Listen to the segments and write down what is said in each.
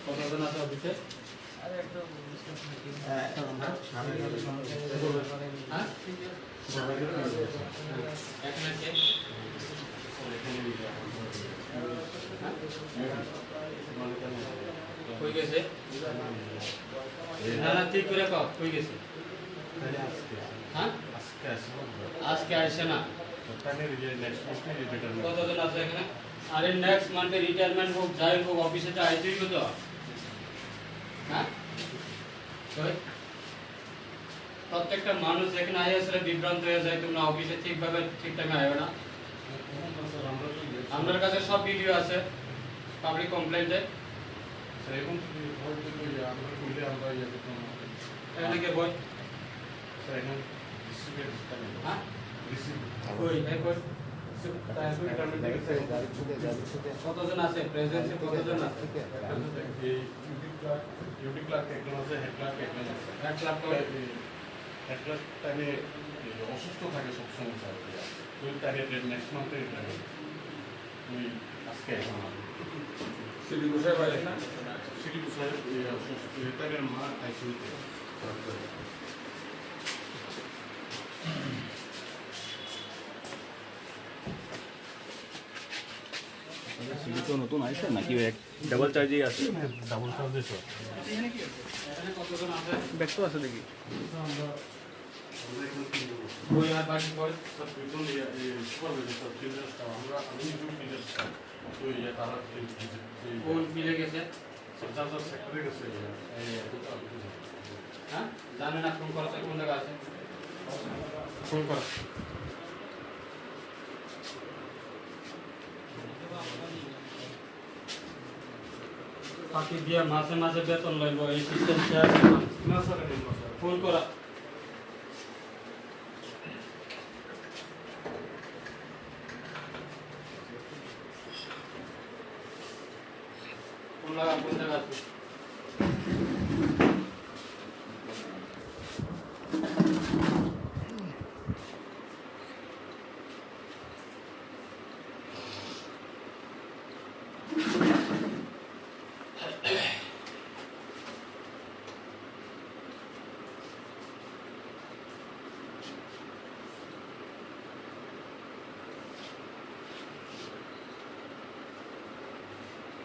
কতজন আছে অফিসে? হয়ে গেছে না ঠিক করে হয়ে গেছে হ্যাঁ আজকে আসে না কতজন আছে এখানে আরে নেক্সট মান্থে রিটায়ারমেন্ট হোক যাই হোক অফিসে তো আইতেই তো হ্যাঁ প্রত্যেকটা মানুষ এখানে আইএসএ বিভ্রান্ত হয়ে যায় তোমরা অফিসে ঠিকভাবে ঠিক টাইমে আইবে না আমাদের কাছে সব ভিডিও আছে পাবলিক কমপ্লেন্টে এখানে কে বই কতজন আছে প্রেজেন্সে কতজন আছে ডিউটি ক্লার্ক একজন আছে হেড ক্লার্ক একজন আছে হেড ক্লার্ক টাইমে অসুস্থ থাকে সবসময় স্যার ওই তাকে নেক্সট মান্থে ওই আজকে সিডি গোসাই বাইরে না সিডি গোসাই তাদের মা আইসিইউতে সিডি তো নতুন আইছে নাকি ডাবল চার্জই আছে ডাবল চার্জে স্যার এখানে কতজন আছে ব্যাগ তো আছে দেখি বই আর বাকি বই স্যার দুজন সুপারভাইজার স্যার চিলড্রেন স্টাফ আমি দুজন টিচার স্টাফ তো তারা কোন ফিলে গেছে স্যার যার সেক্টরে গেছে হ্যাঁ জানেন না ফোন করা কোন জায়গা আছে ফোন করা বাকি দিয়া মাসে মাসে বেতন লইব এই সিস্টেম শেয়ার না স্যার ফোন করা ফোন লাগা কোন জায়গা আছে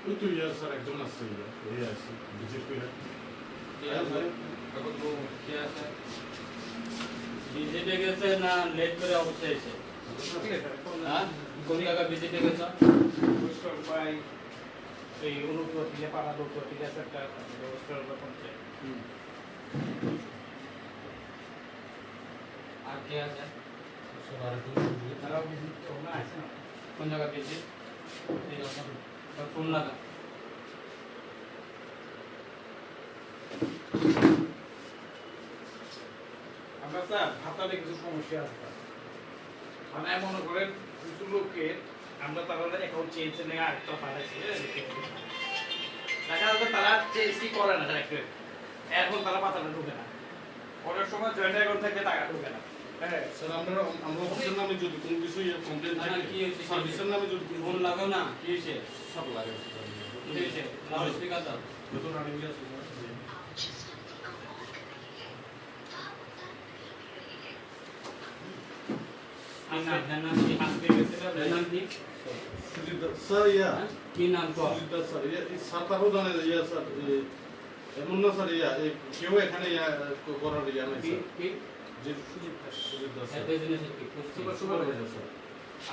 ওই তো স্যার একজন আছে এই আছে ভিজিট করে ভিজিটে গেছে না লেট করে অবশ্যই এসে হ্যাঁ কোন জায়গা ভিজিটে গেছে এই অনুপ্রত দিয়ে পাড়া দৌড় ঠিক আছে একটা ব্যবস্থার ব্যাপার আর কে আছে তারাও ভিজিট করতে আসে না কোন জায়গা ভিজিট ফোন লাগা আমরা স্যার হাতালে কিছু সমস্যা আছে মানে মনে করেন কিছু লোকের আমরা তারা অ্যাকাউন্ট চেঞ্জ নিয়ে আরেকটা পাঠাচ্ছি দেখা যাচ্ছে তারা চেঞ্জ কি করে না ডাইরেক্ট এখন তারা পাতাটা ঢুকে না অনেক সময় জয়েন্ট অ্যাকাউন্ট থেকে টাকা ঢুকে না হ্যাঁ স্যার আমরা অফিসের নামে যদি কোনো কিছু কমপ্লেন না থাকে কি হয়েছে সার্ভিসের নামে যদি ফোন লাগাও না কি হয়েছে সব লাগে কি হয়েছে লাউড স্পিকার দাও নতুন আনি আছে স্যার কি নাম কো স্যার স্যার তারও জানে স্যার এমন না স্যার কেউ এখানে করার নাই কি যে সুজিত স্যার সুপারভাইজার স্যার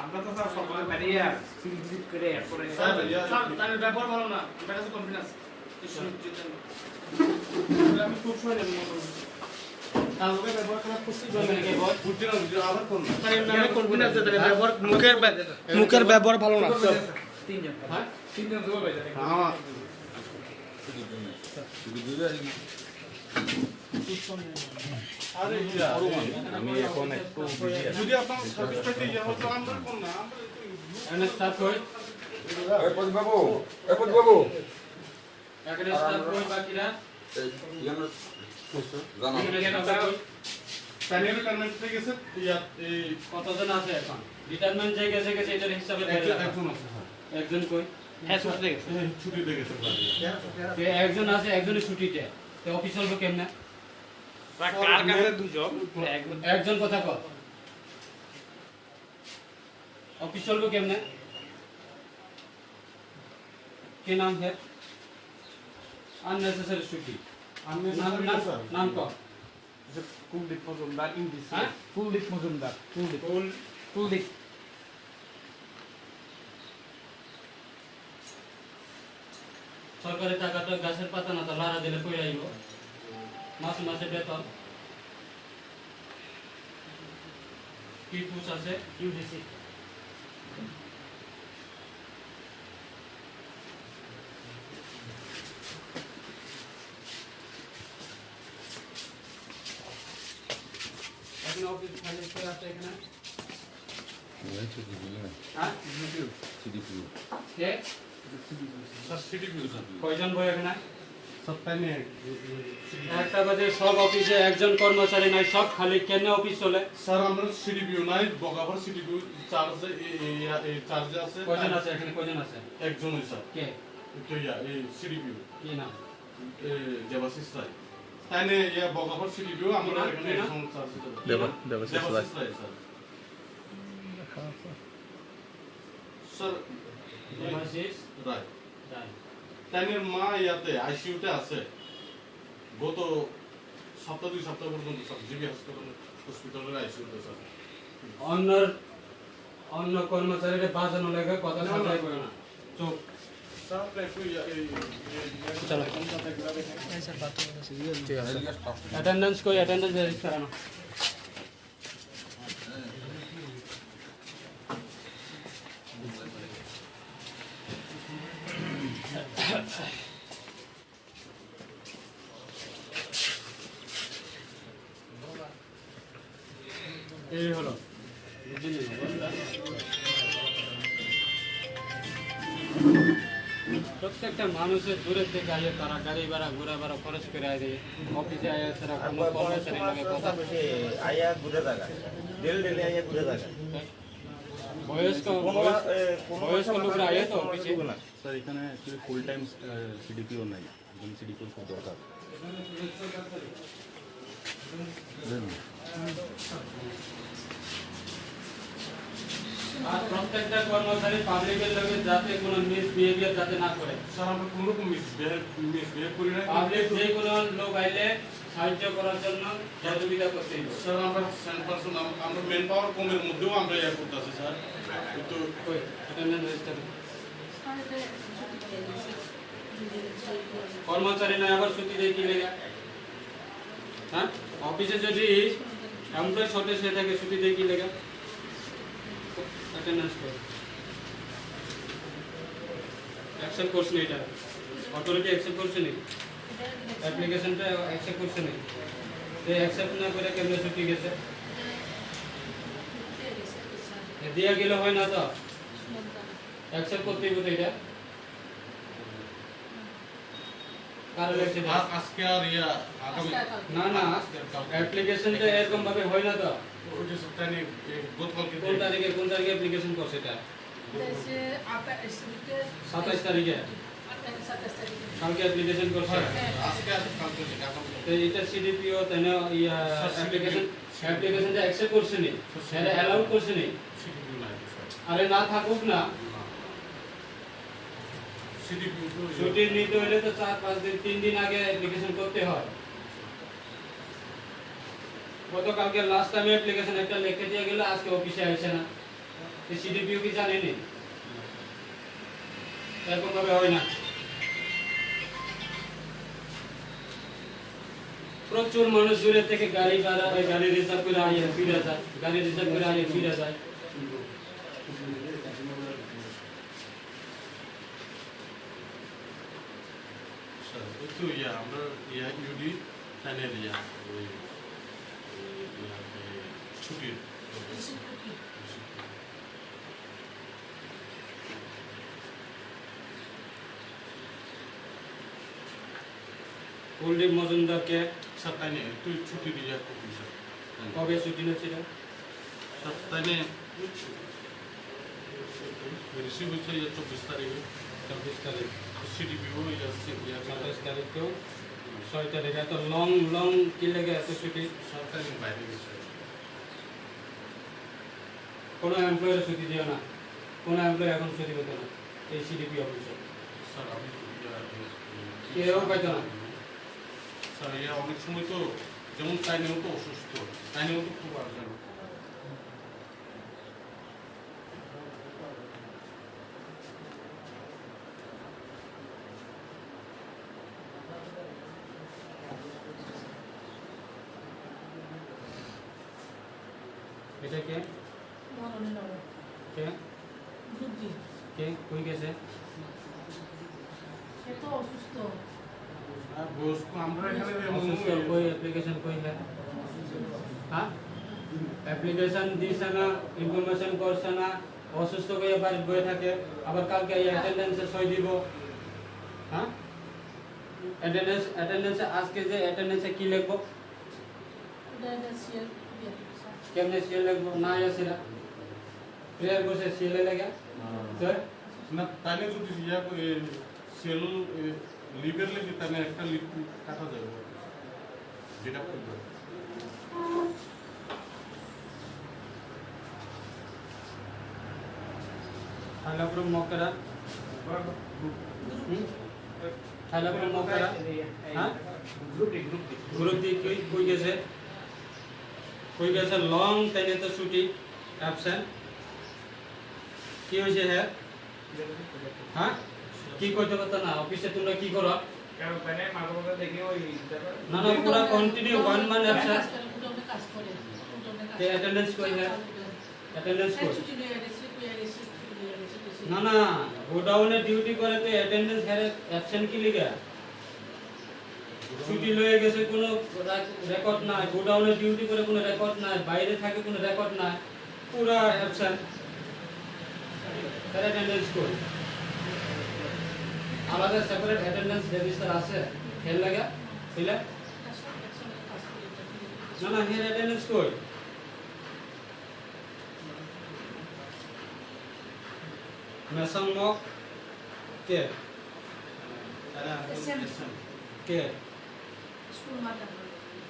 আমরা তো স্যার সকালে বেরিয়ে ভিজিট করে এরপরে স্যার তার ব্যবহার ভালো না আমার কাছে কনফিডেন্স আমি খুব সময় নেব তাহলে ব্যবহার করা খুশি কে বল বুঝতে না আবার কোন তার নামে কনফিডেন্স আছে ব্যবহার মুখের ব্যবহার ভালো না তিনজন হ্যাঁ তিনজন সুপারভাইজার হ্যাঁ আরে আমি এখন একটু বিজি আছি যদি আপনার সার্ভিসটা কি হতো আমরা কোন না এনে স্টার্ট কই এই পদ বাবু এখানে স্টার্ট কই বাকিরা জানা প্যানেল রিটায়ারমেন্ট থেকে গেছে কতজন আছে এখন রিটায়ারমেন্ট যে গেছে এটার হিসাবে একজন আছে স্যার একজন কই হ্যাঁ ছুটিতে গেছে ছুটিতে গেছে স্যার তে একজন আছে একজনের ছুটিতে তো অফিস চলবে কেমনে কার কাছে দুজন একজন কথা কর অফিস চলবে কেমনে কি নাম है अननेसेसरी छुट्टी नाम कौन কুলদীপ মজুমদার ইংলিশ হ্যাঁ? কুলদীপ মজুমদার কুলদীপ কুলদীপ সরকারি টাকা তো গাছের পাতা না তো লাড়া দিলে কই আইব মাসে মাসে বেতন কি পুষ আছে ইউডিসি এখন অফিস খালি করে আছে এখানে হ্যাঁ CDPO কে স্যার সিডিপিও স্যার কয়জন বই এখানে সপ্তাহে নিয়ে একটা বাজে সব অফিসে একজন কর্মচারী নাই সব খালি কেন অফিস চলে স্যার আমরা সিডিপিও নাই বগাবর সিডিপিও চার্জে এই চার্জে আছে কয়জন আছে এখানে কয়জন আছে একজনই স্যার কে তো ইয়া এই সিডিপিও কি নাম দেবাশিস রায় তাইলে ইয়া বগাবর সিডিপিও আমরা এখানে একজন চার্জ দেবাশিস রায়। রায় স্যার স্যার দেবাশিস রায় রায়। তাইনের মা ইয়াতে আইসিইউতে আছে গত সপ্তাহ 2 সপ্তাহ পর্যন্ত স্যার জিবি হসপিটালের আইসিইউতে স্যার অন্য কর্মচারীরা বাজানো লাগে কথা সাজাই করে না চুপ স্যার একটু চলো অ্যাটেন্ডেন্স कोई अटेंडेंस रजिस्टर कराना এই হলো প্রত্যেকটা মানুষের দূরের থেকে আইয়ে তারা গাড়ি ভাড়া ঘোরা ভাড়া খরচ করে আয় অফিসে আয় তারা কোনো কর্মচারী লাগে কথা আয়া ঘুরে থাকা ডেলি আয়া ঘুরে থাকা বয়স্ক বয়স্ক লোকরা আয় তো অফিসে স্যার এখানে অ্যাকচুয়ালি ফুল টাইম CDPO নাই একজন CDPO খুব দরকার আর প্রত্যেকটা কর্মচারী পাবলিকের লগে যাতে কোনো মিসবিহেভিয়ার যাতে না করে স্যার আমরা কোনো রকম মিসবিহেভ করি না পাবলিক যে কোনো লোক আইলে সাহায্য করার জন্য সহযোগিতা করতে হবে স্যার আমরা 100% আমরা মেন পাওয়ার কমের মধ্যেও আমরা ইয়া করতেছি স্যার কিন্তু কই অ্যাটেন্ডেন্স রেজিস্টার কর্মচারী না আবার ছুটি দেয় কি লেগে হ্যাঁ অফিসে যদি এমপ্লয় শর্টেজ হয়ে থাকে ছুটি দেয় কি লেগে অ্যাটেন্ডেন্স করে অ্যাকসেপ্ট করছে না এটা অথরিটি অ্যাকসেপ্ট করছে না অ্যাপ্লিকেশনটা অ্যাকসেপ্ট করছে না তো অ্যাকসেপ্ট না করে কেমনে ছুটি গেছে দিয়া গেলে হয় না তো অ্যাকসেপ্ট করতে হবে তো এটা কার লেখছে আজকে আর ইয়া আগামী না না অ্যাপ্লিকেশনটা এরকম ভাবে হয় না তো ওই যে সপ্তাহে গতকালকে কোন তারিখে অ্যাপ্লিকেশন করছে এটা 27 তারিখে কালকে অ্যাপ্লিকেশন করছে আজকে আর কালকে তো এটা CDPO তাই না ইয়া অ্যাপ্লিকেশনটা অ্যাকসেপ্ট করছে নি এটা অ্যালাউ করছে নি সিডিপিও নাই স্যার আরে না থাকুক না সিডিপিও ছুটি নিতে হলে তো 4-5 দিন 3 দিন আগে অ্যাপ্লিকেশন করতে হয় গতকালকে লাস্ট টাইম অ্যাপ্লিকেশন একটা লিখে দিয়ে গেল আজকে অফিসে আসে না এই CDPO কি জানেনি এরকম ভাবে হয় না প্রচুর মানুষ দূরে থেকে গাড়ি ভাড়া গাড়ি রিজার্ভ করে আইয়ে ফিরে যায় গাড়ি রিজার্ভ করে আইয়ে ফিরে যায় স্যার একটু ইয়া আমরা ইয়া ইউডি টাইনের ইয়া ওই ছুটির কুলদীপ মজুমদারকে স্যার টাইনে একটু ছুটি দিয়ে করবি স্যার কবে ছুটি নিয়েছিল স্যার টাইনে রিসিভ হয়েছে 24 তারিখে 24 তারিখ CDPO যাচ্ছে 27 তারিখেও 6 তারিখ এত লং লং কি লেগে এত ছুটি সরকারি বাইরে গেছে কোনো এমপ্লয়ের ছুটি দিও না কোনো এমপ্লয় এখন ছুটি পেত না এই সিডিপি অফিসে স্যার আমি কেউ পাইত না স্যার ইয়া অনেক সময় তো যেমন তাইনেও তো অসুস্থ তাইনেও তো খুব আর্জেন্ট এটা কে কে কে কই গেছে আর বস তো আমরা এখানে অসুস্থ কই অ্যাপ্লিকেশন কই হ্যাঁ অ্যাপ্লিকেশন দিছে না ইনফরমেশন করছে না অসুস্থ হয়ে বাড়ি বসে থাকে আবার কালকে অ্যাটেন্ডেন্সে সই দিব হ্যাঁ অ্যাটেন্ডেন্সে আজকে যে অ্যাটেন্ডেন্সে কি লিখবো কেমনে সিএল লিখবো না আসিরা প্রেয়ার বসে সিএল লাগে না তাইনে যদি ইয়া সেল লিভের লেগে তাইনে একটা লিভ কাটা যাবে যেটা করবে থাইলাপুর মকরা থাইলাপুর মকরা হ্যাঁ গ্রুপ দি কই গেছে লং তাইনে তো ছুটি অ্যাবসেন্ট কি হয়েছে হ্যাঁ কি করতে পারতো না অফিসে তোমরা কি করো না না পুরা কন্টিনিউ 1 মান্থ অ্যাবসেন্ট কে অ্যাটেন্ডেন্স কই অ্যাটেন্ডেন্স কই না না গোডাউনে ডিউটি করে তো অ্যাটেন্ডেন্স হেরে অ্যাবসেন্ট কি লিগা ছুটি লয়ে গেছে কোনো রেকর্ড নাই গোডাউনে ডিউটি করে কোনো রেকর্ড নাই বাইরে থাকে কোনো রেকর্ড নাই পুরা অ্যাবসেন্ট অ্যাটেন্ডেন্স কই আলাদা সেপারেট অ্যাটেন্ডেন্স রেজিস্টার আছে খেল লাগা ছিল না না হের অ্যাটেন্ডেন্স কই মেসামক কে কে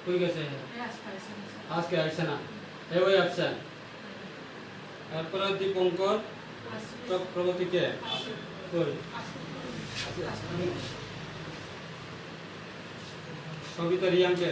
কই গেছে আজকে আসছে না এই ওই অপশন এরপর দীপঙ্কর প্রগতি কে কই সবিতা রিয়াং কে